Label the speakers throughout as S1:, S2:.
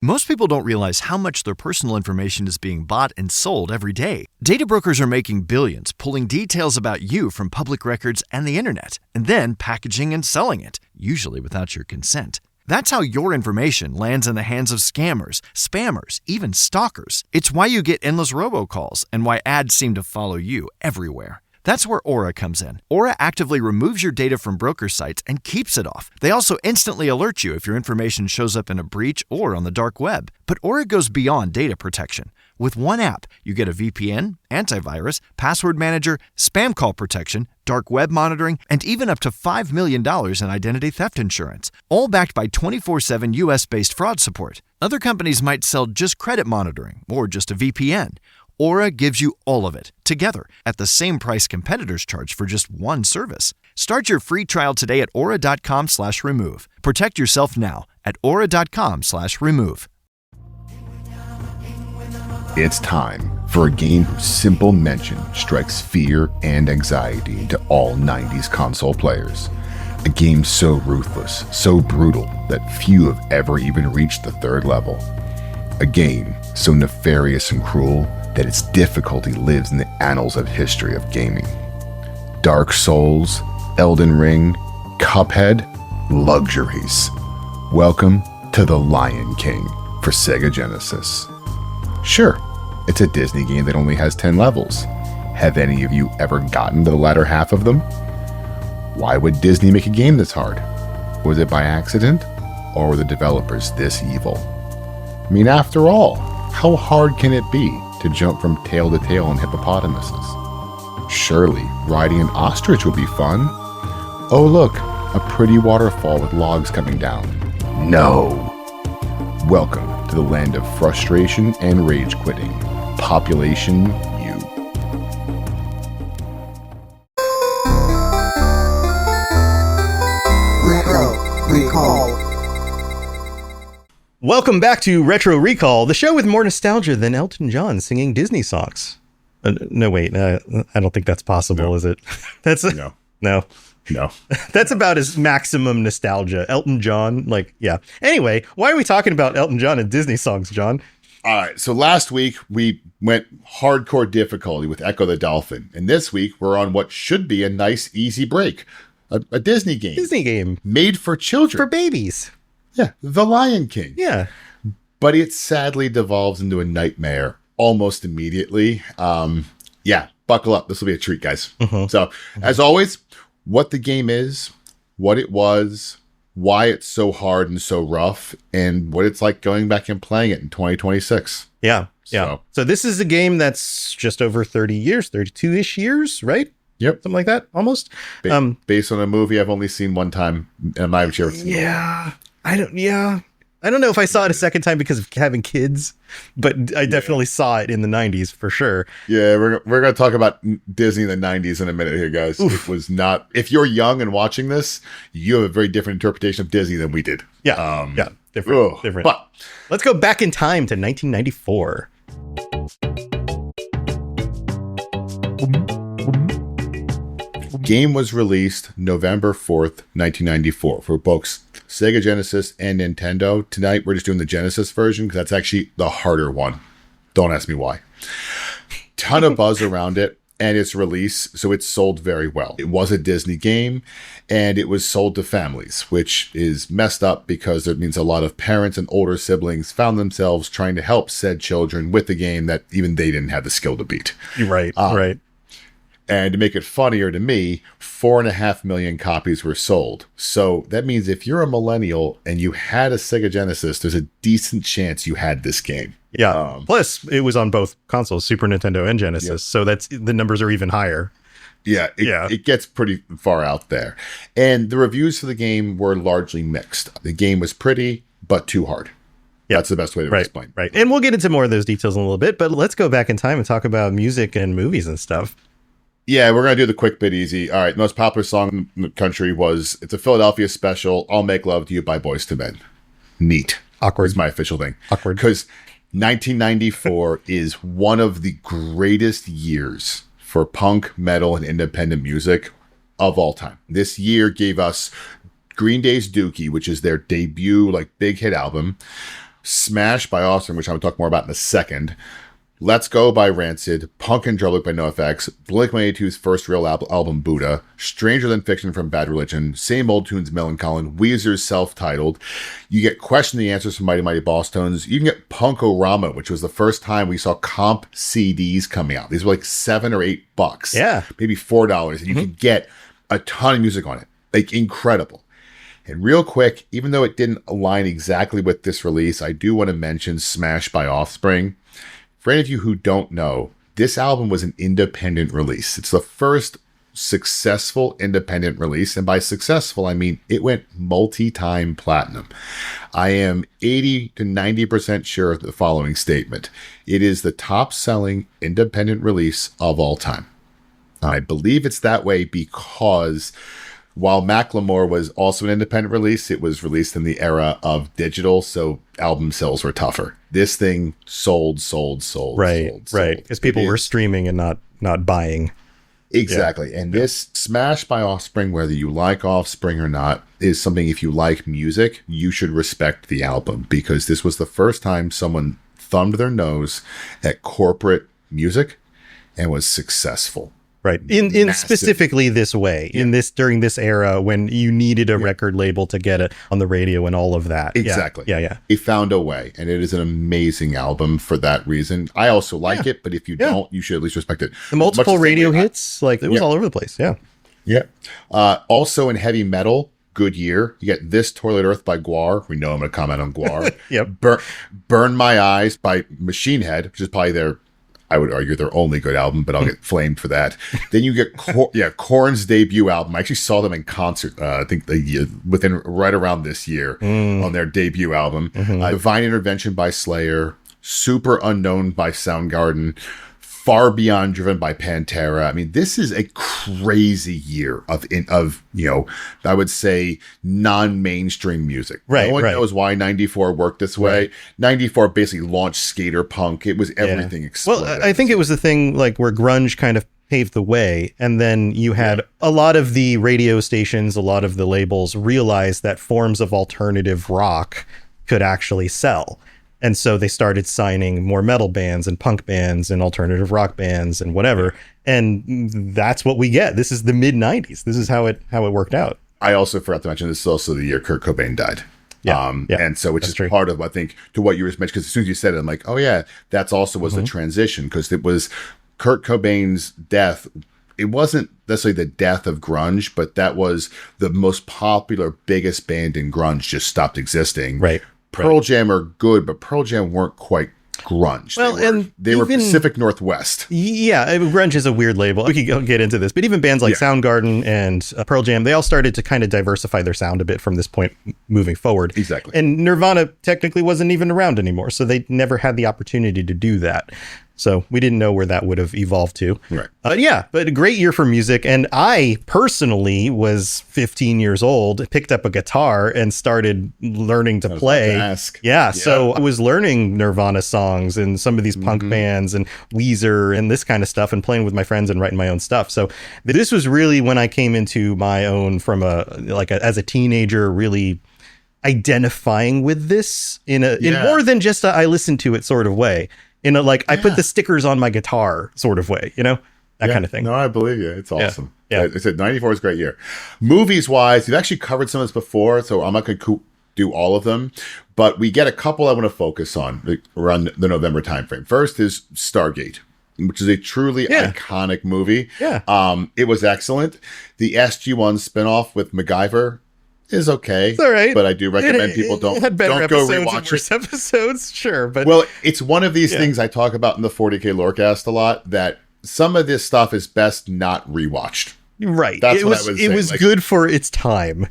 S1: Most people don't realize how much their personal information is being bought and sold every day. Data brokers are making billions, pulling details about you from public records and the internet, and then packaging and selling it, usually without your consent. That's how your information lands in the hands of scammers, spammers, even stalkers. It's why you get endless robocalls and why ads seem to follow you everywhere. That's where Aura comes in. Aura actively removes your data from broker sites and keeps it off. They also instantly alert you if your information shows up in a breach or on the dark web. But Aura goes beyond data protection. With one app, you get a VPN, antivirus, password manager, spam call protection, dark web monitoring, and even up to $5 million in identity theft insurance. All backed by 24/7 US-based fraud support. Other companies might sell just credit monitoring or just a VPN. Aura gives you all of it, together, at the same price competitors charge for just one service. Start your free trial today at aura.com/remove. Protect yourself now at aura.com/remove.
S2: It's time for a game whose simple mention strikes fear and anxiety into all 90s console players. A game so ruthless, so brutal, that few have ever even reached the third level. A game so nefarious and cruel that its difficulty lives in the annals of history of gaming. Dark Souls, Elden Ring, Cuphead, luxuries. Welcome to The Lion King for Sega Genesis. Sure, it's a Disney game that only has 10 levels. Have any of you ever gotten to the latter half of them? Why would Disney make a game this hard? Was it by accident? Or were the developers this evil? I mean, after all, how hard can it be to jump from tail to tail on hippopotamuses? Surely, riding an ostrich would be fun. Oh look, a pretty waterfall with logs coming down. No! Welcome to the land of frustration and rage quitting. Population U.
S3: Retro Recall.
S4: Welcome back to Retro Recall, the show with more nostalgia than Elton John singing Disney songs. No, wait, I don't think that's possible, is it? That's No. That's about his maximum nostalgia. Elton John, yeah. Anyway, why are we talking about Elton John and Disney songs, John?
S2: All right, so last week we went hardcore difficulty with Echo the Dolphin, and this week we're on what should be a nice, easy break. A Disney game.
S4: Disney game.
S2: Made for children.
S4: For babies.
S2: Yeah, The Lion King.
S4: Yeah.
S2: But it sadly devolves into a nightmare almost immediately. Buckle up. This will be a treat, guys. So, as always, what the game is, what it was, why it's so hard and so rough, and what it's like going back and playing it in 2026.
S4: Yeah. So this is a game that's just over 30 years, 32-ish years, right?
S2: Yep.
S4: Something like that, almost.
S2: Based on a movie I've only seen one time, and I'm not even sure if it's
S4: I don't know if I saw it a second time because of having kids, but I definitely saw it in the 90s for sure.
S2: Yeah, we're going to talk about Disney in the 90s in a minute here, guys. Oof. It was not... If you're young and watching this, you have a very different interpretation of Disney than we did.
S4: Different.
S2: But
S4: let's go back in time to 1994.
S2: Game was released November 4th, 1994 for both Sega Genesis and Nintendo. Tonight, we're just doing the Genesis version because that's actually the harder one. Don't ask me why. Ton of buzz around it and its release, so it sold very well. It was a Disney game, and it was sold to families, which is messed up because it means a lot of parents and older siblings found themselves trying to help said children with the game that even they didn't have the skill to beat.
S4: Right.
S2: And to make it funnier to me, 4.5 million copies were sold. So that means if you're a millennial and you had a Sega Genesis, there's a decent chance you had this game.
S4: Yeah. Plus, it was on both consoles, Super Nintendo and Genesis. Yep. So that's the numbers are even higher.
S2: It gets pretty far out there. And the reviews for the game were largely mixed. The game was pretty, but too hard. Yeah, that's the best way to explain.
S4: Right. And we'll get into more of those details in a little bit, but let's go back in time and talk about music and movies and stuff.
S2: Yeah, we're going to do the quick bit easy. All right, the most popular song in the country was, it's a Philadelphia special, I'll Make Love to You by Boyz II Men. Neat.
S4: Awkward.
S2: It's my official thing.
S4: Awkward.
S2: Because 1994 is one of the greatest years for punk, metal, and independent music of all time. This year gave us Green Day's Dookie, which is their debut, big hit album. Smash by Offspring, which I will talk more about in a second. Let's Go by Rancid, Punk and Drublic by NoFX, Blink-182's first real album, Buddha, Stranger Than Fiction from Bad Religion, Same Old Tunes, Millencolin, Weezer's self-titled. You get Question the Answers from Mighty Mighty Boss Tones. You can get Punk-O-Rama, which was the first time we saw comp CDs coming out. These were like $7 or $8.
S4: Yeah.
S2: Maybe $4. And you could get a ton of music on it. Like, incredible. And real quick, even though it didn't align exactly with this release, I do want to mention Smash by Offspring. For any of you who don't know, this album was an independent release. It's the first successful independent release. And by successful, I mean it went multi-time platinum. I am 80 to 90% sure of the following statement. It is the top-selling independent release of all time. I believe it's that way because while Macklemore was also an independent release, it was released in the era of digital, so album sales were tougher. This thing sold.
S4: Right. Because people were streaming and not buying.
S2: Exactly. And this Smash by Offspring, whether you like Offspring or not, is something, if you like music, you should respect the album, because this was the first time someone thumbed their nose at corporate music and was successful.
S4: Right. In specifically this way, during this era when you needed a record label to get it on the radio and all of that.
S2: Exactly.
S4: Yeah.
S2: They found a way, and it is an amazing album for that reason. I also like it, but if you don't, you should at least respect it.
S4: The multiple radio hits, like, it was all over the place. Yeah.
S2: Yeah. Also in heavy metal, good year. You get This Toilet Earth by Gwar. We know I'm going to comment on Gwar.
S4: Yep.
S2: Burn My Eyes by Machine Head, which is probably I would argue their only good album, but I'll get flamed for that. Then you get Korn's debut album. I actually saw them in concert, I think right around this year on their debut album. Divine Intervention by Slayer, Super Unknown by Soundgarden, Far Beyond Driven by Pantera. I mean, this is a crazy year of I would say non-mainstream music.
S4: Right.
S2: No one knows why 94 worked this way. Right. 94 basically launched skater punk. It was everything exploded.
S4: Well, I think it was the thing like where grunge kind of paved the way, and then you had a lot of the radio stations, a lot of the labels realized that forms of alternative rock could actually sell. And so they started signing more metal bands and punk bands and alternative rock bands and whatever. And that's what we get. This is the mid 90s. This is how it worked out.
S2: I also forgot to mention this is also the year Kurt Cobain died. And so, which is true. Part of, I think, to what you just mentioned, because as soon as you said it, I'm like, oh yeah, that's also was the transition, because it was Kurt Cobain's death. It wasn't necessarily the death of grunge, but that was the most popular, biggest band in grunge just stopped existing.
S4: Right.
S2: Pearl Jam are good, but Pearl Jam weren't quite grunge.
S4: Well,
S2: they were Pacific Northwest.
S4: Yeah, grunge is a weird label. We could get into this, but even bands like Soundgarden and Pearl Jam, they all started to kind of diversify their sound a bit from this point moving forward.
S2: Exactly.
S4: And Nirvana technically wasn't even around anymore, so they never had the opportunity to do that. So we didn't know where that would have evolved to.
S2: Right.
S4: But a great year for music. And I personally was 15 years old, picked up a guitar and started learning to play. So I was learning Nirvana songs and some of these punk bands and Weezer and this kind of stuff, and playing with my friends and writing my own stuff. So this was really when I came into my own from as a teenager, really identifying with this in more than just I listened to it sort of way. In a, I put the stickers on my guitar sort of way, that kind of thing.
S2: No, I believe you. It's awesome.
S4: Yeah.
S2: I said 94 is a great year. Movies wise, we've actually covered some of this before, so I'm not going to do all of them, but we get a couple I want to focus on around the November timeframe. First is Stargate, which is a truly iconic movie.
S4: Yeah.
S2: It was excellent. The SG-1 spinoff with MacGyver is okay.
S4: It's all right.
S2: But I do recommend people don't go rewatch it.
S4: Episodes, sure. But
S2: it's one of these things I talk about in the 40K Lorecast a lot, that some of this stuff is best not rewatched.
S4: Right.
S2: That's what I was saying.
S4: It was good for its time.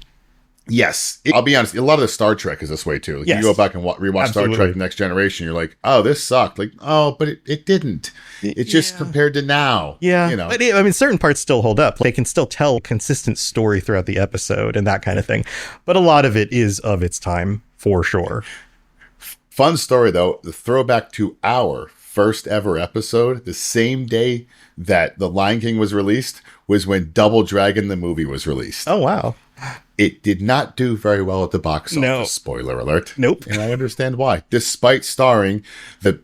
S2: Yes. I'll be honest, a lot of the Star Trek is this way too. You go back and rewatch Star Trek Next Generation, you're like, oh, this sucked. Like, oh, but it didn't. It's just compared to now.
S4: Yeah. But certain parts still hold up. They can still tell a consistent story throughout the episode and that kind of thing. But a lot of it is of its time, for sure.
S2: Fun story, though. The throwback to our first ever episode, the same day that The Lion King was released, was when Double Dragon, the movie, was released.
S4: Oh, wow.
S2: It did not do very well at the box office.
S4: No.
S2: Spoiler alert.
S4: Nope.
S2: And I understand why. Despite starring the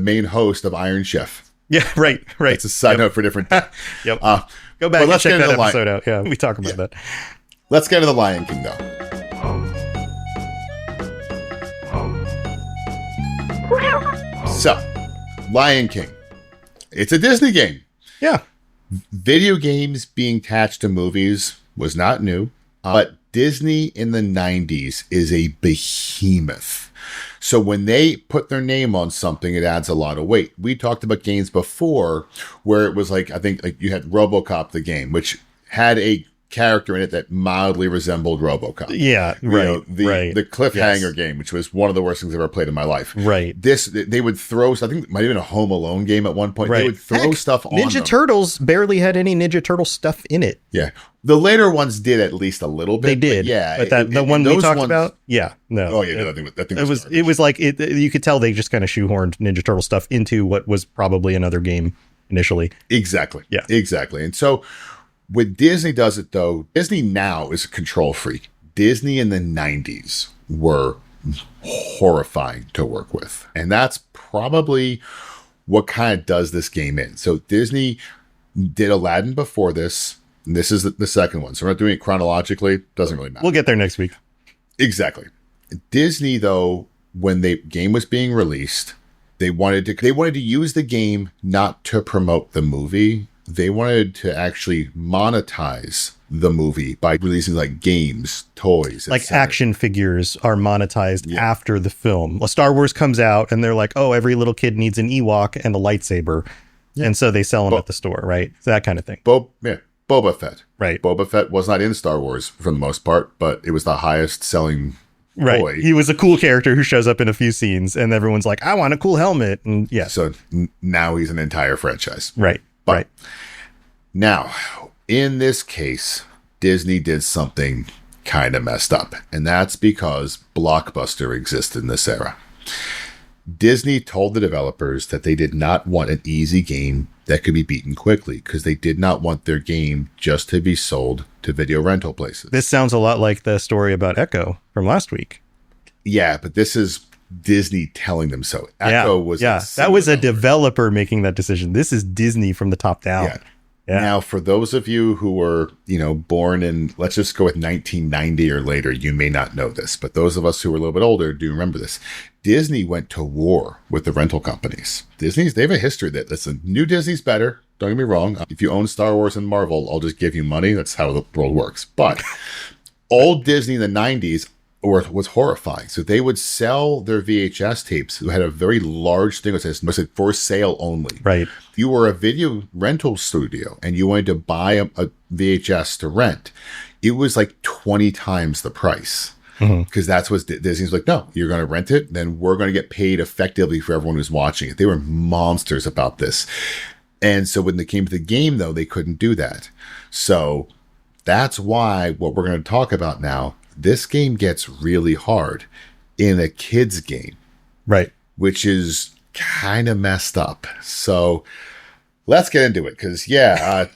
S2: main host of Iron Chef.
S4: Yeah, right.
S2: It's a side note for different.
S4: Yep. Go back and check that episode out. Yeah, we talk about that.
S2: Let's get to the Lion King, though. So, Lion King. It's a Disney game.
S4: Yeah.
S2: Video games being attached to movies was not new, but Disney in the 90s is a behemoth. So when they put their name on something, it adds a lot of weight. We talked about games before where it was like, I think like you had RoboCop, the game, which had a character in it that mildly resembled RoboCop.
S4: Yeah, right.
S2: The cliffhanger game, which was one of the worst things I've ever played in my life.
S4: Right.
S2: They would throw, I think it might have been a Home Alone game at one point.
S4: Right.
S2: They would throw stuff on
S4: Ninja Turtles barely had any Ninja Turtle stuff in it.
S2: Yeah. The later ones did at least a little bit.
S4: They did. But the one we talked about, no.
S2: Oh yeah, that thing
S4: it was like you could tell they just kind of shoehorned Ninja Turtle stuff into what was probably another game initially.
S2: Exactly.
S4: Yeah.
S2: Exactly. And so when Disney does it, though, Disney now is a control freak. Disney in the 90s were horrifying to work with. And that's probably what kind of does this game in. So Disney did Aladdin before this. And this is the second one. So we're not doing it chronologically. Doesn't really matter.
S4: We'll get there next week.
S2: Exactly. Disney, though, when the game was being released, they wanted to use the game not to promote the movie. They wanted to actually monetize the movie by releasing like games, toys,
S4: like action figures are monetized after the film. Well, Star Wars comes out and they're like, oh, every little kid needs an Ewok and a lightsaber. Yeah. And so they sell them at the store, right? So that kind of thing.
S2: Boba Fett.
S4: Right.
S2: Boba Fett was not in Star Wars for the most part, but it was the highest selling toy.
S4: He was a cool character who shows up in a few scenes and everyone's like, I want a cool helmet. And
S2: So now he's an entire franchise.
S4: Right.
S2: But now, in this case, Disney did something kind of messed up. And that's because Blockbuster existed in this era. Disney told the developers that they did not want an easy game that could be beaten quickly because they did not want their game just to be sold to video rental places.
S4: This sounds a lot like the story about Echo from last week.
S2: Yeah, but this is Disney telling them so. Echo was
S4: that was a developer making that decision. This is Disney from the top down.
S2: Yeah. Now, for those of you who were, born in, let's just go with 1990 or later, you may not know this, but those of us who are a little bit older do remember this. Disney went to war with the rental companies. They have a history that, listen, new Disney's better. Don't get me wrong. If you own Star Wars and Marvel, I'll just give you money. That's how the world works. But old Disney in the 90s was horrifying. So they would sell their VHS tapes who had a very large thing that said for sale only.
S4: Right.
S2: If you were a video rental studio and you wanted to buy a VHS to rent, it was like 20 times the price. Because that's what Disney's like, no, you're going to rent it, then we're going to get paid effectively for everyone who's watching it. They were monsters about this. And so when they came to the game, though, they couldn't do that. So that's why what we're going to talk about now, this game gets really hard in a kid's game.
S4: Right.
S2: Which is kind of messed up. So let's get into it because,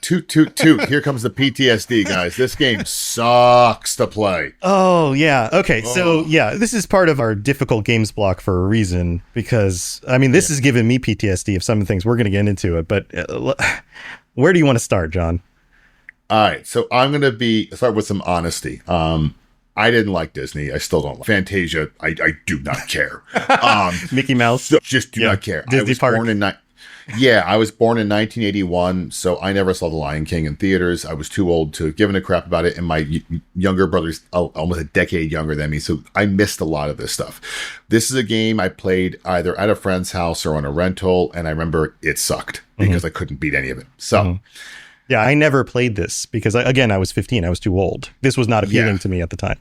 S2: toot, toot, toot. Here comes the PTSD, guys. This game sucks to play.
S4: Oh, yeah. Okay. So, this is part of our difficult games block for a reason because, this has given me PTSD of some of the things. We're going to get into it. But where do you want to start, John?
S2: All right. So I'm going to start with some honesty. I didn't like Disney. I still don't like Fantasia. I do not care.
S4: Mickey Mouse.
S2: Just do not care.
S4: Disney Park.
S2: I was born in 1981, so I never saw The Lion King in theaters. I was too old to give a crap about it, and my younger brother's almost a decade younger than me, so I missed a lot of this stuff. This is a game I played either at a friend's house or on a rental, and I remember it sucked because I couldn't beat any of it. So,
S4: yeah, I never played this because, I was 15. I was too old. This was not appealing to me at the time.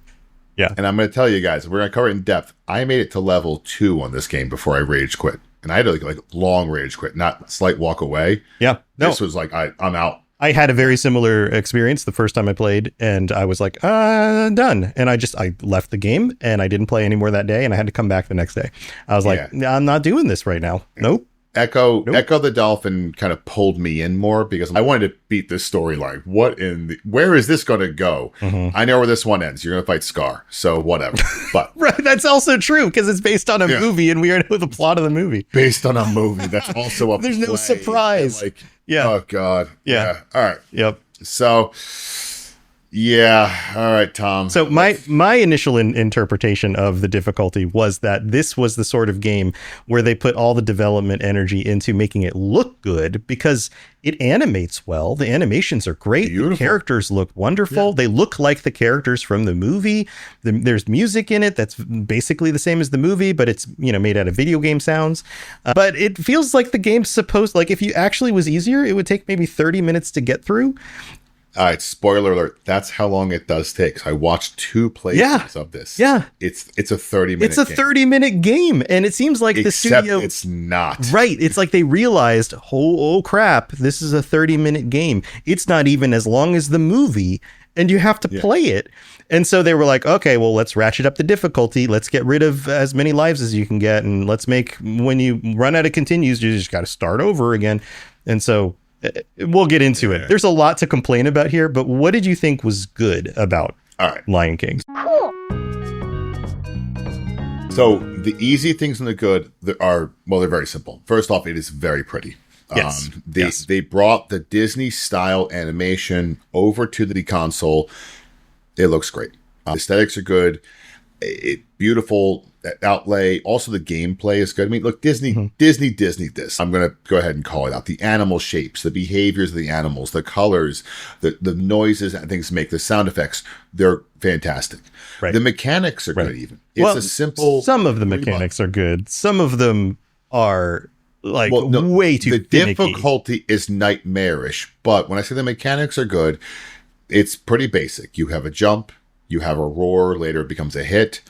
S4: Yeah.
S2: And I'm going to tell you guys, we're going to cover it in depth. I made it to level 2 on this game before I rage quit. And I had to like long rage quit, not slight walk away.
S4: Yeah. No.
S2: This was like, I'm out.
S4: I had a very similar experience the first time I played, and I was like, done. And I left the game and I didn't play anymore that day, and I had to come back the next day. I was like, I'm not doing this right now. Nope.
S2: Echo the Dolphin kind of pulled me in more because I wanted to beat this storyline. Where is this going to go? Mm-hmm. I know where this one ends. You're going to fight Scar, so whatever. But
S4: right, that's also true because it's based on a movie, and we already know the plot of the movie.
S2: Based on a movie, that's also a.
S4: There's no surprise.
S2: Like, oh God,
S4: yeah.
S2: All right,
S4: yep.
S2: So. Yeah. All right, Tom.
S4: So my initial interpretation of the difficulty was that this was the sort of game where they put all the development energy into making it look good because it animates well. The animations are great. Beautiful. The characters look wonderful. Yeah. They look like the characters from the movie. There's music in it that's basically the same as the movie, but it's, made out of video game sounds. But it feels like the game's supposed, like if you actually was easier, it would take maybe 30 minutes to get through.
S2: All right, spoiler alert. That's how long it does take. So I watched 2 playthroughs of this.
S4: Yeah.
S2: It's a 30-minute game.
S4: It's a 30-minute game, and it seems like the studio...
S2: it's not.
S4: Right. It's like they realized, oh crap, this is a 30-minute game. It's not even as long as the movie, and you have to play it. And so they were like, okay, well, let's ratchet up the difficulty. Let's get rid of as many lives as you can get, and let's make, when you run out of continues, you just got to start over again. And so... we'll get into it. There's a lot to complain about here, but what did you think was good about Lion King?
S3: Cool.
S2: So the easy things and the good they're very simple. First off, it is very pretty.
S4: Yes.
S2: They brought the Disney style animation over to the console. It looks great. Aesthetics are good. Beautiful outlay. Also, the gameplay is good. I mean, look, Disney this. I'm going to go ahead and call it out. The animal shapes, the behaviors of the animals, the colors, the noises and things make, the sound effects, they're fantastic.
S4: Right.
S2: The mechanics are good even. It's a simple...
S4: Some of the mechanics are good. Some of them are way too finicky.
S2: The difficulty is nightmarish, but when I say the mechanics are good, it's pretty basic. You have a jump, you have a roar, later it becomes a hit.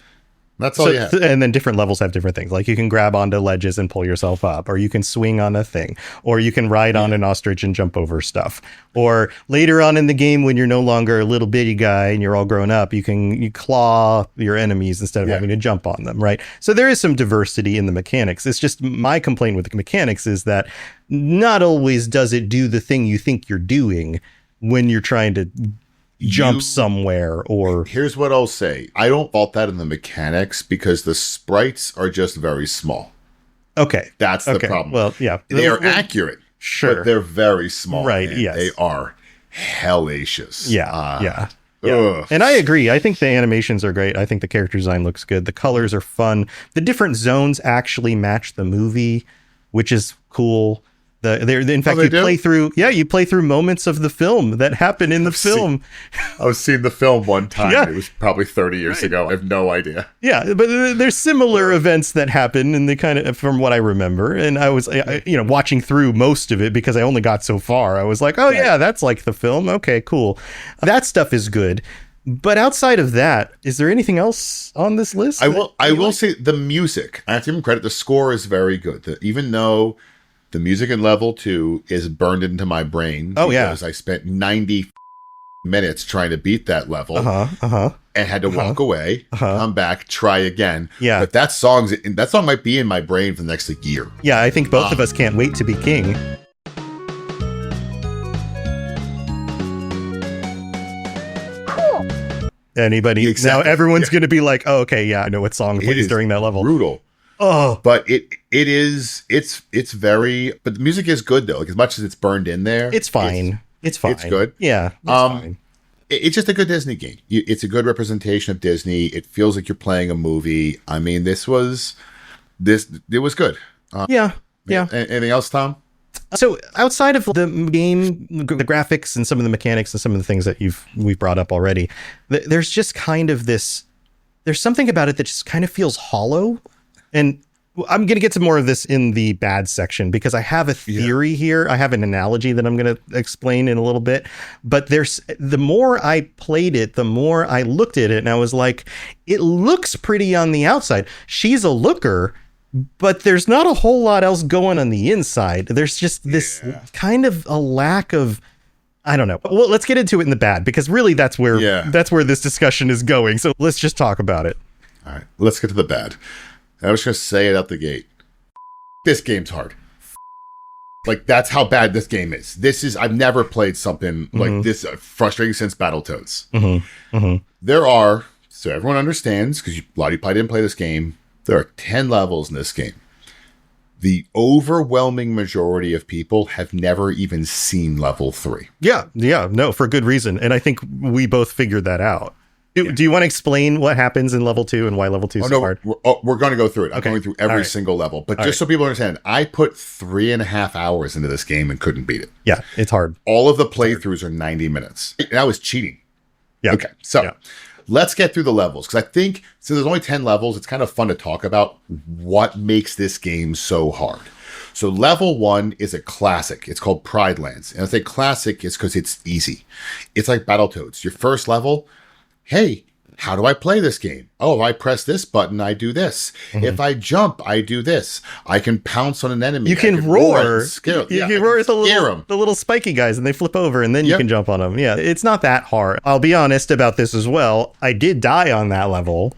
S2: That's all you have.
S4: And then different levels have different things. Like you can grab onto ledges and pull yourself up, or you can swing on a thing, or you can ride on an ostrich and jump over stuff. Or later on in the game, when you're no longer a little bitty guy and you're all grown up, you claw your enemies instead of having to jump on them, right? So there is some diversity in the mechanics. It's just my complaint with the mechanics is that not always does it do the thing you think you're doing when you're trying to jump somewhere. Or
S2: here's what I'll say. I don't fault that in the mechanics because the sprites are just very small.
S4: Okay.
S2: That's the problem.
S4: Well, yeah.
S2: They are accurate.
S4: Sure.
S2: But they're very small.
S4: Right, yes.
S2: They are hellacious.
S4: Yeah. And I agree. I think the animations are great. I think the character design looks good. The colors are fun. The different zones actually match the movie, which is cool. In fact, you play through moments of the film that happen in the film.
S2: I was seeing the film one time. Yeah. It was probably 30 years ago. I have no idea.
S4: Yeah, but there's similar events that happen, and they kind of, from what I remember, and I was, watching through most of it because I only got so far. I was like, oh yeah, that's like the film. Okay, cool. That stuff is good. But outside of that, is there anything else on this list?
S2: I will say the music. I have to give him credit. The score is very good. Even though the music in level 2 is burned into my brain. Because I spent 90 minutes trying to beat that level. And had to walk away, come back, try again.
S4: Yeah.
S2: But that song might be in my brain for the next year.
S4: Yeah, I think both of us can't wait to be king.
S3: Cool.
S4: Anybody? Exactly. Now everyone's going to be like, oh, okay, yeah, I know what song plays during that level.
S2: Brutal.
S4: Oh,
S2: but it's very, but the music is good though. Like as much as it's burned in there,
S4: it's fine. It's fine.
S2: It's good.
S4: Yeah. It's fine.
S2: It's just a good Disney game. It's a good representation of Disney. It feels like you're playing a movie. I mean, it was good.
S4: Yeah.
S2: Anything else, Tom?
S4: So outside of the game, the graphics and some of the mechanics and some of the things that we've brought up already, there's just kind of there's something about it that just kind of feels hollow. And I'm going to get to more of this in the bad section because I have a theory here. I have an analogy that I'm going to explain in a little bit. But the more I played it, the more I looked at it and I was like, it looks pretty on the outside. She's a looker, but there's not a whole lot else going on the inside. There's just this kind of a lack of, I don't know. Well, let's get into it in the bad because really that's where this discussion is going. So let's just talk about it.
S2: All right, let's get to the bad. I was going to say it out the gate. This game's hard. Like, that's how bad this game is. I've never played something like this frustrating since Battletoads. There are, so everyone understands, because a lot of you probably didn't play this game, there are 10 levels in this game. The overwhelming majority of people have never even seen level 3.
S4: Yeah, no, for good reason. And I think we both figured that out. Do you want to explain what happens in level 2 and why level 2 is so hard?
S2: We're going to go through it. I'm going through every single level. But just so people understand, I put 3.5 hours into this game and couldn't beat it.
S4: Yeah, it's hard.
S2: All of the playthroughs are 90 minutes. And I was cheating.
S4: Yeah.
S2: Okay, so let's get through the levels. Because I think, since there's only 10 levels, it's kind of fun to talk about what makes this game so hard. So level 1 is a classic. It's called Pride Lands. And I say classic is because it's easy. It's like Battletoads. Your first level... Hey, how do I play this game? Oh, if I press this button, I do this. If I jump, I do this. I can pounce on an enemy.
S4: You can roar.
S2: Scare them.
S4: You can roar at the little spiky guys and they flip over and then you can jump on them. Yeah, it's not that hard. I'll be honest about this as well. I did die on that level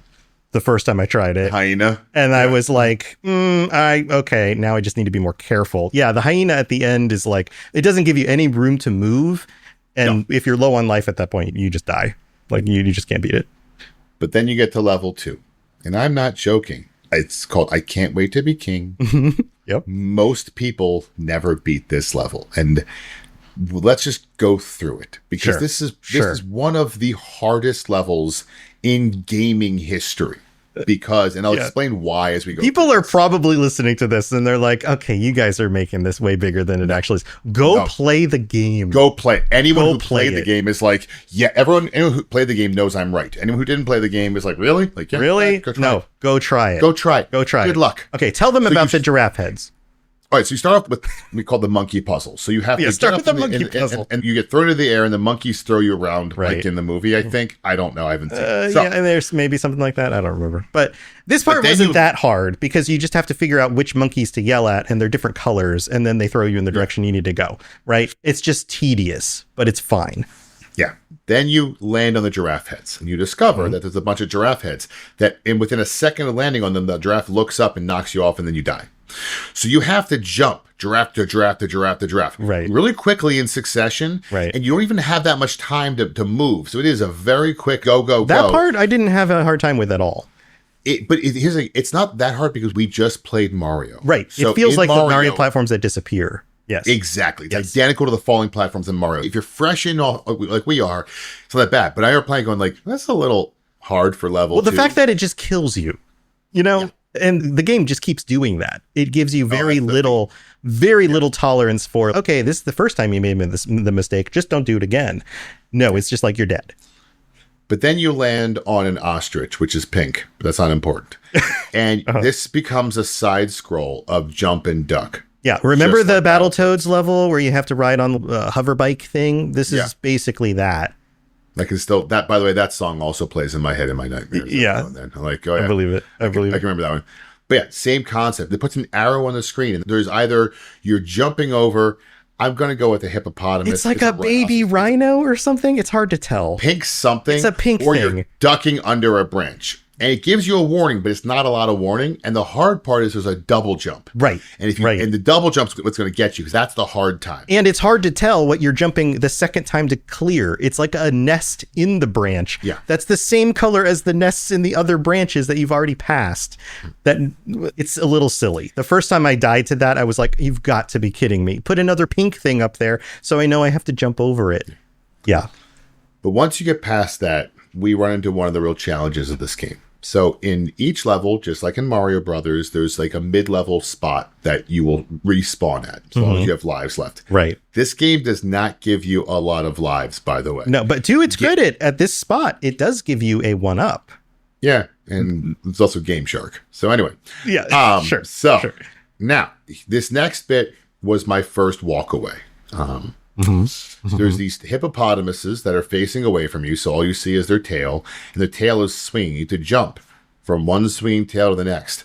S4: the first time I tried it.
S2: Hyena.
S4: And I was like, okay, now I just need to be more careful. Yeah, the hyena at the end is like, it doesn't give you any room to move. And if you're low on life at that point, you just die. Like, you just can't beat it.
S2: But then you get to level 2. And I'm not joking. It's called I Can't Wait to Be King.
S4: Yep.
S2: Most people never beat this level. And let's just go through it. Because this is one of the hardest levels in gaming history. Because, and I'll explain why as we go.
S4: People are probably listening to this and they're like, okay, you guys are making this way bigger than it actually is. Go play the game.
S2: Go play. Anyone who played the game is like, anyone who played the game knows I'm right. Anyone who didn't play the game is like, really? Like,
S4: really?
S2: Go try it.
S4: Go try it.
S2: Go try it. Good luck.
S4: Okay, tell them about the giraffe heads.
S2: All right, so you start off with we call the monkey puzzle. So you have to
S4: start with the monkey puzzle,
S2: and you get thrown into the air, and the monkeys throw you around, like in the movie. I think I don't know. I haven't seen. It. So,
S4: and there's maybe something like that. I don't remember. But this part wasn't that hard because you just have to figure out which monkeys to yell at, and they're different colors, and then they throw you in the direction you need to go. Right? It's just tedious, but it's fine.
S2: Yeah. Then you land on the giraffe heads, and you discover that there's a bunch of giraffe heads that, within a second of landing on them, the giraffe looks up and knocks you off, and then you die. So you have to jump giraffe to giraffe to giraffe to giraffe really quickly in succession.
S4: Right.
S2: And you don't even have that much time to move. So it is a very quick go.
S4: That part I didn't have a hard time with at all.
S2: It's not that hard because we just played Mario.
S4: Right. So it feels like the Mario platforms that disappear. Yes.
S2: Exactly. It's identical to the falling platforms in Mario. If you're fresh in like we are, it's not that bad. But I remember playing going like, that's a little hard for level 2.
S4: Well, the fact that it just kills you, and the game just keeps doing that. It gives you very little tolerance for, okay, this is the first time you made the mistake. Just don't do it again. No, it's just like you're dead.
S2: But then you land on an ostrich, which is pink, but that's not important. And this becomes a side scroll of jump and duck.
S4: Yeah. Remember the Battletoads level where you have to ride on a hover bike thing? This is basically that.
S2: I can still, that, by the way, that song also plays in my head in my nightmares.
S4: Yeah.
S2: I'm like, oh yeah.
S4: I believe it. I can
S2: remember that one. But yeah, same concept. It puts an arrow on the screen and there's either you're jumping over, I'm going to go with a hippopotamus.
S4: It's like a baby rhino or something. It's hard to tell.
S2: Pink something.
S4: It's a pink
S2: or
S4: thing.
S2: You're ducking under a branch. And it gives you a warning, but it's not a lot of warning. And the hard part is there's a double jump.
S4: Right.
S2: And and the double jump's what's going to get you because that's the hard time.
S4: And it's hard to tell what you're jumping the second time to clear. It's like a nest in the branch.
S2: Yeah.
S4: That's the same color as the nests in the other branches that you've already passed. That it's a little silly. The first time I died to that, I was like, you've got to be kidding me. Put another pink thing up there so I know I have to jump over it. Yeah.
S2: But once you get past that, we run into one of the real challenges of this game. So in each level, just like in Mario Brothers, there's like a mid-level spot that you will respawn at as long as you have lives left.
S4: Right.
S2: This game does not give you a lot of lives, by the way.
S4: No, but to its credit, at this spot, it does give you a 1-up.
S2: Yeah, and it's also Game Shark. So anyway.
S4: Yeah, sure.
S2: So now, this next bit was my first walk away. So there's these hippopotamuses that are facing away from you, so all you see is their tail, and the tail is swinging. You need to jump from one swinging tail to the next.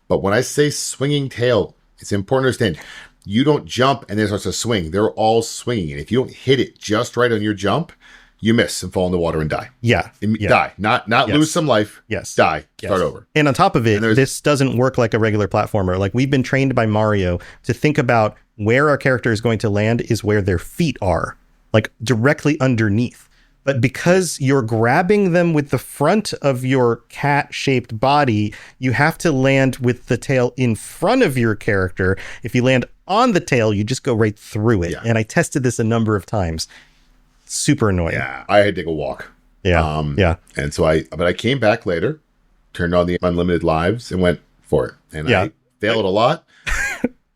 S2: But when I say swinging tail, it's important to understand, you don't jump and then it starts to swing. They're all swinging, and if you don't hit it just right on your jump, you miss and fall in the water and die.
S4: Yeah.
S2: Die. Not lose some life.
S4: Yes.
S2: Die. Start over.
S4: And on top of it, this doesn't work like a regular platformer. Like, we've been trained by Mario to think about where our character is going to land is where their feet are, like directly underneath. But because you're grabbing them with the front of your cat-shaped body, you have to land with the tail in front of your character. If you land on the tail, you just go right through it. Yeah. And I tested this a number of times. Super annoying.
S2: Yeah, I had to take a walk.
S4: Yeah.
S2: And so I came back later, turned on the unlimited lives, and went for it. And I failed a lot.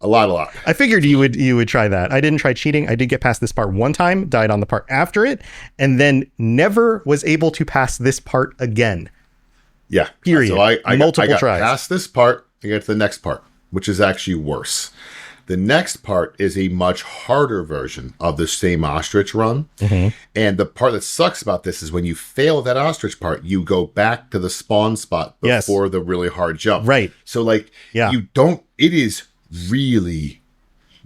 S2: A lot.
S4: I figured you would try that. I didn't try cheating. I did get past this part one time, died on the part after it, and then never was able to pass this part again.
S2: Yeah.
S4: Period.
S2: So I got
S4: tries.
S2: past this part to get to the next part, which is actually worse. The next part is a much harder version of the same ostrich run. Mm-hmm. And the part that sucks about this is when you fail that ostrich part, you go back to the spawn spot before the really hard jump.
S4: Right.
S2: So it is really,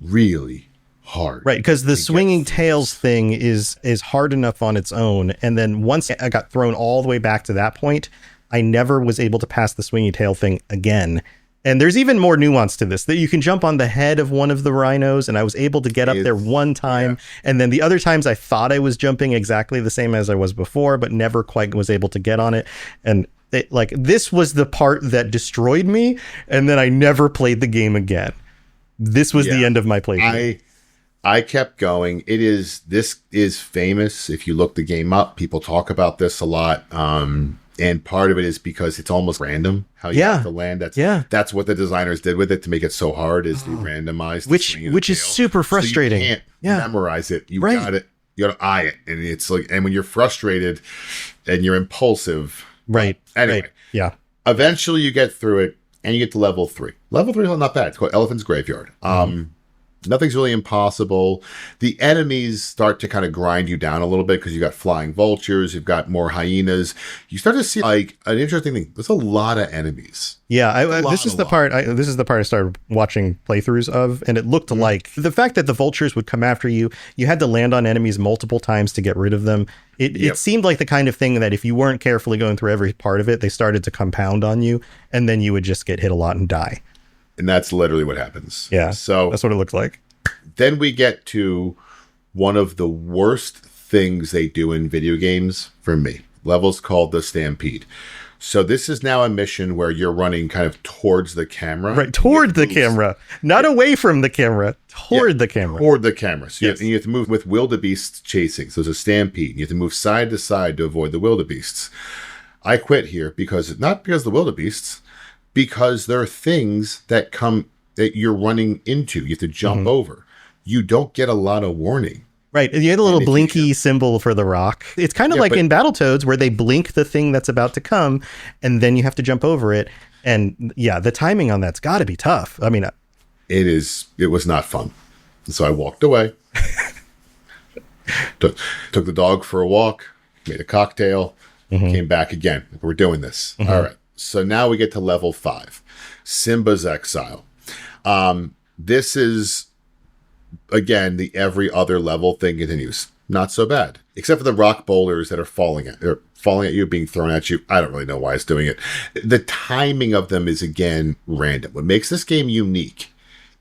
S2: really hard.
S4: Right, because the swinging tails thing is hard enough on its own. And then once I got thrown all the way back to that point, I never was able to pass the swinging tail thing again. And there's even more nuance to this, that you can jump on the head of one of the rhinos, and I was able to get up there one time. Yeah. And then the other times I thought I was jumping exactly the same as I was before, but never quite was able to get on it. And this was the part that destroyed me, and then I never played the game again. This was the end of my playthrough.
S2: I kept going. This is famous. If you look the game up, people talk about this a lot. And part of it is because it's almost random how you have to land. That's what the designers did with it to make it so hard, is they randomized
S4: which is super frustrating.
S2: So you can't memorize it. You got it. You got to eye it, and it's and when you're frustrated and you're impulsive.
S4: Right.
S2: Anyway.
S4: Right. Yeah.
S2: Eventually you get through it and you get to level 3. Level 3 is not bad. It's called Elephant's Graveyard. Nothing's really impossible. The enemies start to kind of grind you down a little bit because you got flying vultures, you've got more hyenas. You start to see an interesting thing. There's a lot of enemies.
S4: Yeah, this is the part I started watching playthroughs of, and it looked like the fact that the vultures would come after you. You had to land on enemies multiple times to get rid of them. It seemed like the kind of thing that if you weren't carefully going through every part of it, they started to compound on you, and then you would just get hit a lot and die.
S2: And that's literally what happens.
S4: Yeah,
S2: so
S4: that's what it looks like.
S2: Then we get to one of the worst things they do in video games for me. Level's called the Stampede. So this is now a mission where you're running kind of towards the camera.
S4: Right, toward the camera. Not away from the camera, toward the camera.
S2: Toward the camera. So you have to move with wildebeests chasing. So there's a stampede. You have to move side to side to avoid the wildebeests. I quit here not because of the wildebeests, because there are things that you're running into. You have to jump over. You don't get a lot of warning.
S4: Right. You had a little blinky symbol for the rock. It's kind of like in Battletoads where they blink the thing that's about to come, and then you have to jump over it. And the timing on that's got to be tough. I mean,
S2: it was not fun. So I walked away, took the dog for a walk, made a cocktail, came back again. We're doing this. All right. So now we get to level 5, Simba's Exile. This is, again, the every other level thing continues. Not so bad, except for the rock boulders that are falling at you, being thrown at you. I don't really know why it's doing it. The timing of them is, again, random. What makes this game unique